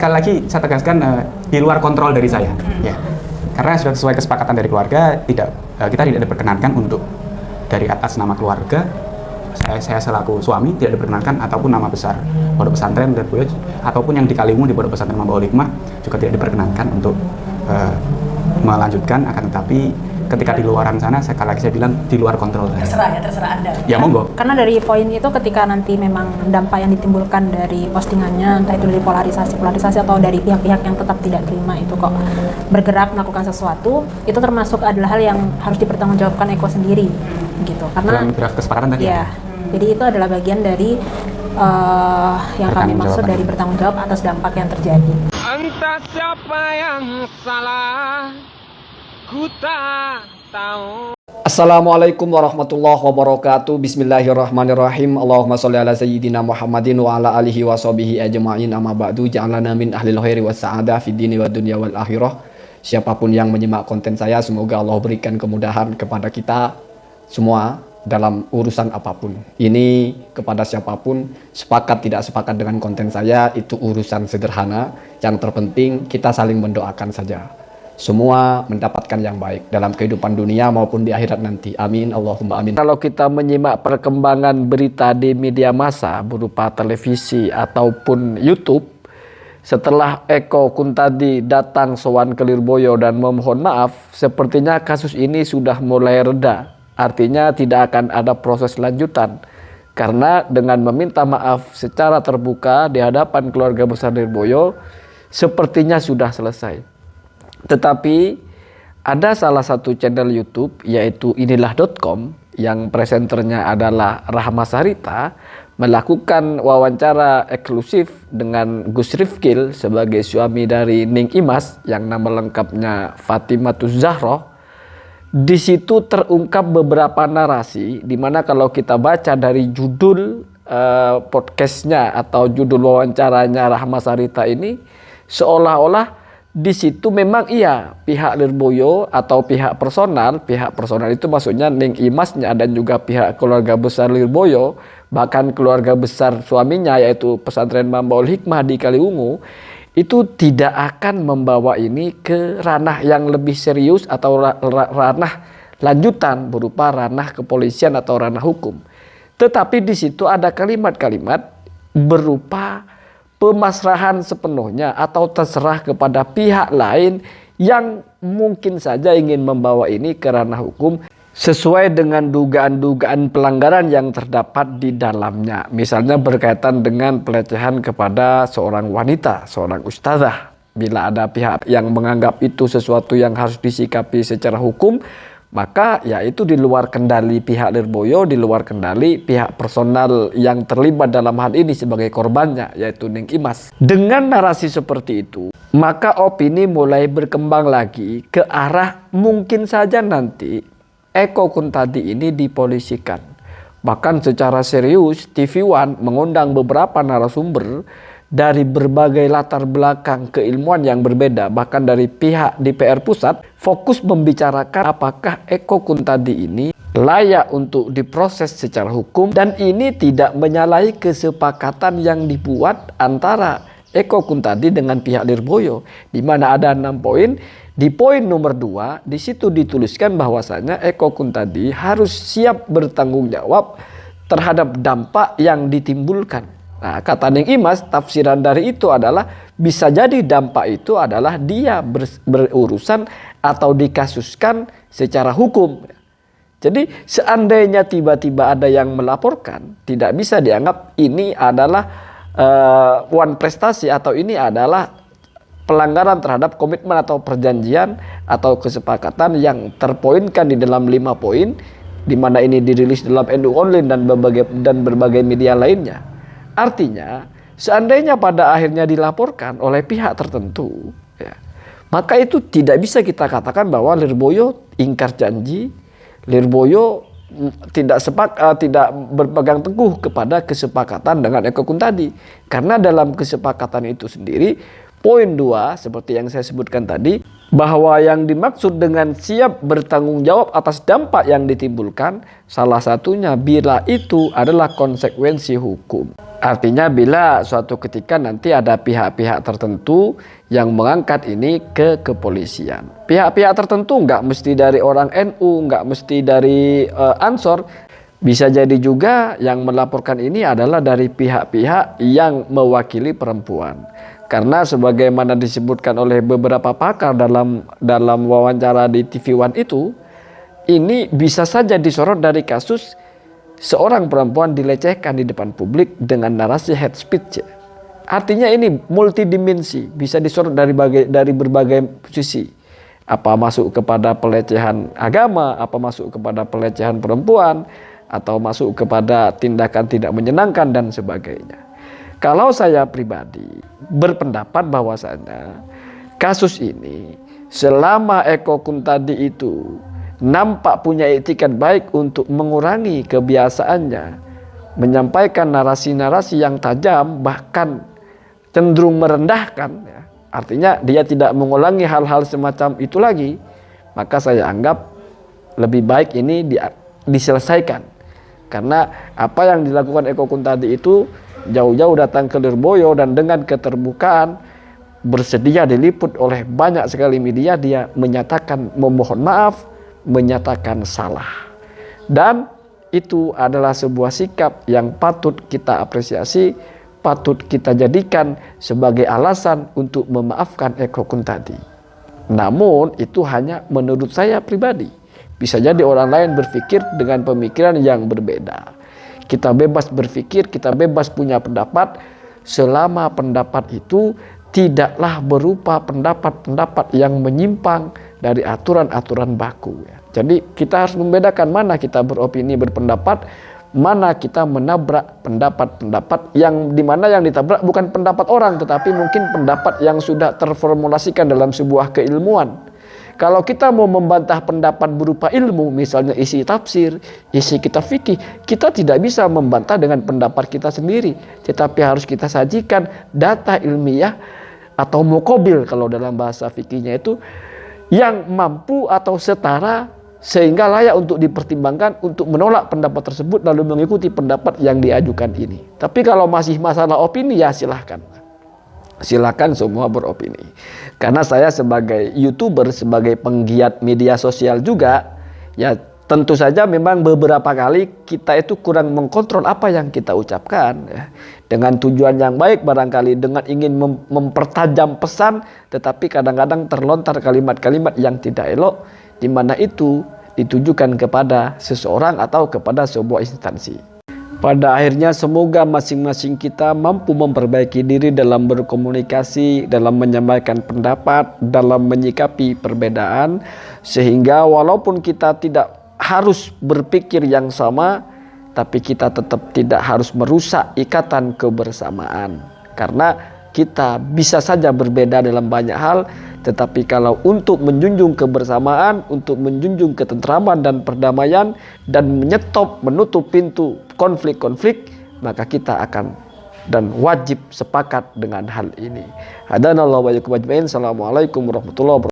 Sekali lagi saya tegaskan di luar kontrol dari saya, ya. Karena sudah sesuai kesepakatan dari keluarga, kita tidak diperkenankan untuk dari atas nama keluarga, saya selaku suami tidak diperkenankan ataupun nama besar Pondok Pesantren Lirboyo ataupun yang di Kaliwungu di Pondok Pesantren Mambaul Hikmah juga tidak diperkenankan untuk melanjutkan. Akan tetapi ketika di luaran sana, sekali lagi saya bilang di luar kontrol saya. Terserah Anda. Ya monggo. Karena dari poin itu ketika nanti memang dampak yang ditimbulkan dari postingannya, entah itu dari polarisasi atau dari pihak-pihak yang tetap tidak terima itu kok bergerak melakukan sesuatu, itu termasuk adalah hal yang harus dipertanggungjawabkan Eko sendiri, gitu. Karena dalam draft kesepakatan tadi. Ya, jadi itu adalah bagian dari yang kami maksud dari bertanggung jawab atas dampak yang terjadi. Entah siapa yang salah, ku tak tahu. Assalamualaikum warahmatullahi wabarakatuh. Bismillahirrahmanirrahim. Allahumma sholli ala sayyidina Muhammadin wa ala alihi wa sahbihi ajma'in. Amma ba'du, ja'alana min ahlil khairi was sa'adah fid dini wad dunya wal akhirah. Siapapun yang menyimak konten saya, semoga Allah berikan kemudahan kepada kita semua dalam urusan apapun. Ini kepada siapapun, sepakat tidak sepakat dengan konten saya, itu urusan sederhana. Yang terpenting kita saling mendoakan saja. Semua mendapatkan yang baik dalam kehidupan dunia maupun di akhirat nanti. Amin, Allahumma amin. Kalau kita menyimak perkembangan berita di media massa berupa televisi ataupun YouTube, setelah Eko Kuntadi datang sowan ke Lirboyo dan memohon maaf, sepertinya kasus ini sudah mulai reda. Artinya tidak akan ada proses lanjutan. Karena dengan meminta maaf secara terbuka di hadapan keluarga besar Lirboyo, sepertinya sudah selesai. Tetapi ada salah satu channel YouTube yaitu inilah.com yang presenternya adalah Rahma Sarita melakukan wawancara eksklusif dengan Gus Rifkil sebagai suami dari Ning Imas yang nama lengkapnya Fatimatuz Zahroh. Di situ terungkap beberapa narasi di mana kalau kita baca dari judul podcastnya atau judul wawancaranya Rahma Sarita ini, seolah-olah di situ memang iya pihak Lirboyo atau pihak personal itu maksudnya Ning Imasnya dan juga pihak keluarga besar Lirboyo, bahkan keluarga besar suaminya yaitu Pesantren Mambaul Hikmah di Kaliwungu, itu tidak akan membawa ini ke ranah yang lebih serius atau ranah lanjutan berupa ranah kepolisian atau ranah hukum. Tetapi di situ ada kalimat-kalimat berupa pemasrahan sepenuhnya atau terserah kepada pihak lain yang mungkin saja ingin membawa ini ke ranah hukum sesuai dengan dugaan-dugaan pelanggaran yang terdapat di dalamnya. Misalnya berkaitan dengan pelecehan kepada seorang wanita, seorang ustazah. Bila ada pihak yang menganggap itu sesuatu yang harus disikapi secara hukum, maka ya itu di luar kendali pihak Lirboyo, di luar kendali pihak personal yang terlibat dalam hal ini sebagai korbannya, yaitu Ning Imas. Dengan narasi seperti itu, maka opini mulai berkembang lagi ke arah mungkin saja nanti Eko Kuntadi ini dipolisikan. Bahkan secara serius TV One mengundang beberapa narasumber dari berbagai latar belakang keilmuan yang berbeda, bahkan dari pihak DPR pusat, fokus membicarakan apakah Eko Kuntadi ini layak untuk diproses secara hukum, dan ini tidak menyalahi kesepakatan yang dibuat antara Eko Kuntadi dengan pihak Lirboyo, di mana ada 6 poin. Di poin nomor 2, di situ dituliskan bahwasanya Eko Kuntadi harus siap bertanggung jawab terhadap dampak yang ditimbulkan. Nah, kata Ning Imas, tafsiran dari itu adalah bisa jadi dampak itu adalah dia berurusan atau dikasuskan secara hukum. Jadi seandainya tiba-tiba ada yang melaporkan, tidak bisa dianggap ini adalah one prestasi atau ini adalah pelanggaran terhadap komitmen atau perjanjian atau kesepakatan yang terpoinkan di dalam 5 poin, di mana ini dirilis dalam NU Online dan berbagai media lainnya. Artinya, seandainya pada akhirnya dilaporkan oleh pihak tertentu, ya, maka itu tidak bisa kita katakan bahwa Lirboyo ingkar janji, Lirboyo tidak berpegang teguh kepada kesepakatan dengan Eko Kuntadi. Karena dalam kesepakatan itu sendiri, poin 2 seperti yang saya sebutkan tadi, bahwa yang dimaksud dengan siap bertanggung jawab atas dampak yang ditimbulkan, salah satunya bila itu adalah konsekuensi hukum. Artinya bila suatu ketika nanti ada pihak-pihak tertentu yang mengangkat ini ke kepolisian. Pihak-pihak tertentu nggak mesti dari orang NU, nggak mesti dari Ansor. Bisa jadi juga yang melaporkan ini adalah dari pihak-pihak yang mewakili perempuan. Karena sebagaimana disebutkan oleh beberapa pakar dalam wawancara di TV One itu, ini bisa saja disorot dari kasus seorang perempuan dilecehkan di depan publik dengan narasi hate speech. Artinya ini multidimensi, bisa disorot dari berbagai sisi. Apa masuk kepada pelecehan agama, apa masuk kepada pelecehan perempuan, atau masuk kepada tindakan tidak menyenangkan dan sebagainya. Kalau saya pribadi berpendapat bahwasanya kasus ini selama Eko Kuntadi itu nampak punya etikat baik untuk mengurangi kebiasaannya menyampaikan narasi-narasi yang tajam, bahkan cenderung merendahkan, ya. Artinya dia tidak mengulangi hal-hal semacam itu lagi, maka saya anggap lebih baik ini diselesaikan. Karena apa yang dilakukan Eko Kuntadi itu jauh-jauh datang ke Lirboyo dan dengan keterbukaan bersedia diliput oleh banyak sekali media, dia menyatakan memohon maaf, menyatakan salah. Dan itu adalah sebuah sikap yang patut kita apresiasi, patut kita jadikan sebagai alasan untuk memaafkan Eko Kuntadi. Namun itu hanya menurut saya pribadi. Bisa jadi orang lain berpikir dengan pemikiran yang berbeda. Kita bebas berpikir, kita bebas punya pendapat, selama pendapat itu tidaklah berupa pendapat-pendapat yang menyimpang dari aturan-aturan baku. Jadi kita harus membedakan mana kita beropini, berpendapat, mana kita menabrak pendapat-pendapat yang dimana yang ditabrak bukan pendapat orang, tetapi mungkin pendapat yang sudah terformulasikan dalam sebuah keilmuan. Kalau kita mau membantah pendapat berupa ilmu, misalnya isi tafsir, isi kitab fikih, kita tidak bisa membantah dengan pendapat kita sendiri, tetapi harus kita sajikan data ilmiah atau muqabil kalau dalam bahasa fikihnya itu, yang mampu atau setara sehingga layak untuk dipertimbangkan untuk menolak pendapat tersebut lalu mengikuti pendapat yang diajukan ini. Tapi kalau masih masalah opini, ya silahkan. Silakan semua beropini. Karena saya sebagai YouTuber, sebagai penggiat media sosial juga, ya tentu saja memang beberapa kali kita itu kurang mengkontrol apa yang kita ucapkan, ya. Dengan tujuan yang baik barangkali, dengan ingin mempertajam pesan, tetapi kadang-kadang terlontar kalimat-kalimat yang tidak elok, di mana itu ditujukan kepada seseorang atau kepada sebuah instansi. Pada akhirnya semoga masing-masing kita mampu memperbaiki diri dalam berkomunikasi, dalam menyampaikan pendapat, dalam menyikapi perbedaan, sehingga walaupun kita tidak harus berpikir yang sama, tapi kita tetap tidak harus merusak ikatan kebersamaan. Karena kita bisa saja berbeda dalam banyak hal, tetapi kalau untuk menjunjung kebersamaan, untuk menjunjung ketentraman dan perdamaian, dan menutup pintu konflik-konflik, maka kita akan dan wajib sepakat dengan hal ini. Hadanallahu wa iyyakum ajmain. Assalamualaikum warahmatullahi wabarakatuh.